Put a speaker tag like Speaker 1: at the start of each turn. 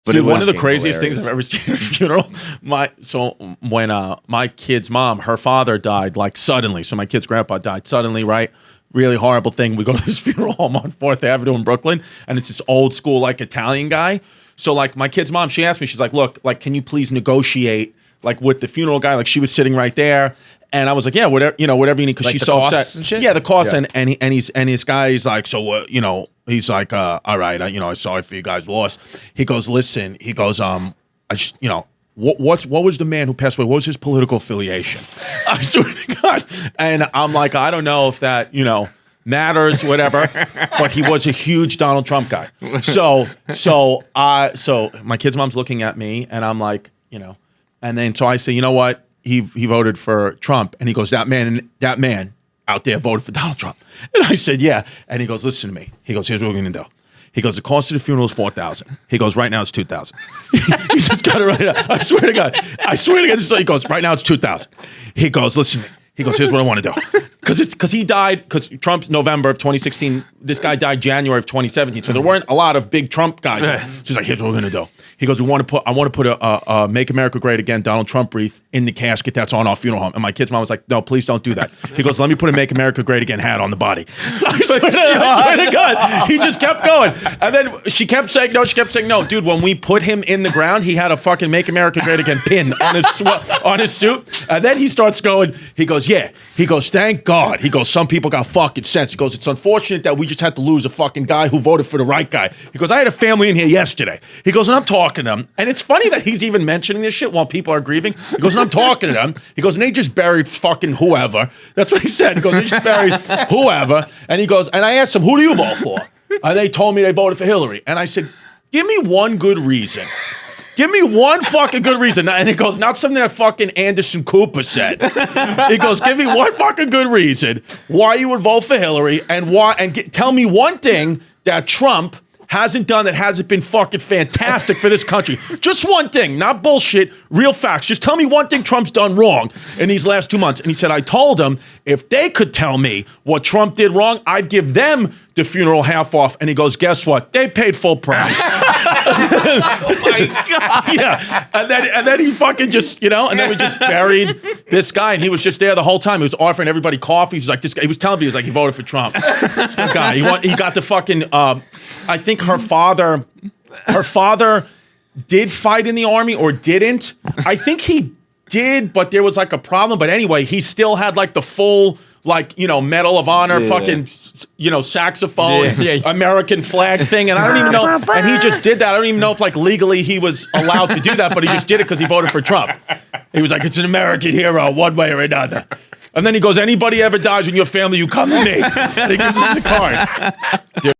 Speaker 1: But
Speaker 2: Dude,
Speaker 1: it was
Speaker 2: one of the craziest
Speaker 1: hilarious.
Speaker 2: things I've ever seen at a funeral. When my kid's mom, her father died like suddenly. So my kid's grandpa died suddenly, right? Really horrible thing. We go to this funeral home on 4th Avenue in Brooklyn, and it's this old school like Italian guy. So like my kid's mom, she asked me, she's like, "Look, like, can you please negotiate like with the funeral guy?" Like she was sitting right there. And I was like, yeah, whatever you need, because
Speaker 1: Like
Speaker 2: she's
Speaker 1: the
Speaker 2: so
Speaker 1: costs
Speaker 2: upset.
Speaker 1: and shit?
Speaker 2: Yeah, the cost,
Speaker 1: Yeah.
Speaker 2: and his guy, he's like, so he's like, all right, I'm sorry for you guys' loss. He goes, listen, he goes, I just, what was the man who passed away? What was his political affiliation? I swear to God. And I'm like, I don't know if that, matters, whatever. But he was a huge Donald Trump guy. So my kid's mom's looking at me, and I'm like, and then so I say, you know what? He voted for Trump, and he goes, that man out there voted for Donald Trump. And I said, yeah. And he goes, listen to me. He goes, here's what we're gonna do. He goes, the cost of the funeral is $4,000. He goes, right now it's $2,000. He just got it right now. I swear to God. He goes, right now it's $2,000. He goes, listen to me. He goes, here's what I want to do. Because he died, because Trump's November of 2016, this guy died January of 2017. So there weren't a lot of big Trump guys. So he's like, here's what we're going to do. He goes, I want to put a Make America Great Again Donald Trump wreath in the casket that's on our funeral home. And my kid's mom was like, no, please don't do that. He goes, let me put a Make America Great Again hat on the body. I swear to God. He just kept going. And then she kept saying no. Dude, when we put him in the ground, he had a fucking Make America Great Again pin on his suit. And then he starts going, he goes, yeah. He goes, thank God. He goes, some people got fucking sense. He goes, it's unfortunate that we just had to lose a fucking guy who voted for the right guy. He goes, I had a family in here yesterday. He goes, and I'm talking to them. And it's funny that he's even mentioning this shit while people are grieving. He goes, and I'm talking to them. He goes, and they just buried fucking whoever. That's what he said. He goes, they just buried whoever. And he goes, and I asked him, who do you vote for? And they told me they voted for Hillary. And I said, give me one good reason. Give me one fucking good reason. And he goes, not something that fucking Anderson Cooper said. He goes, give me one fucking good reason why you would vote for Hillary, and tell me one thing that Trump hasn't done that hasn't been fucking fantastic for this country. Just one thing, not bullshit, real facts. Just tell me one thing Trump's done wrong in these last 2 months. And he said, I told him if they could tell me what Trump did wrong, I'd give them the funeral half off. And he goes, guess what? They paid full price.
Speaker 1: Oh my God.
Speaker 2: Yeah. And then he fucking just, and then we just buried this guy, and he was just there the whole time. He was offering everybody coffee. He's like, this guy, he was telling me, he was like, he voted for Trump. Guy. He got the fucking, I think her father did fight in the army or didn't. I think he did, but there was like a problem. But anyway, he still had like the full, Medal of Honor, fucking, saxophone, American flag thing. And I don't even know. And he just did that. I don't even know if legally he was allowed to do that, but he just did it because he voted for Trump. He was like, it's an American hero, one way or another. And then he goes, anybody ever dies in your family, you come to me. And he gives us a card. Dude.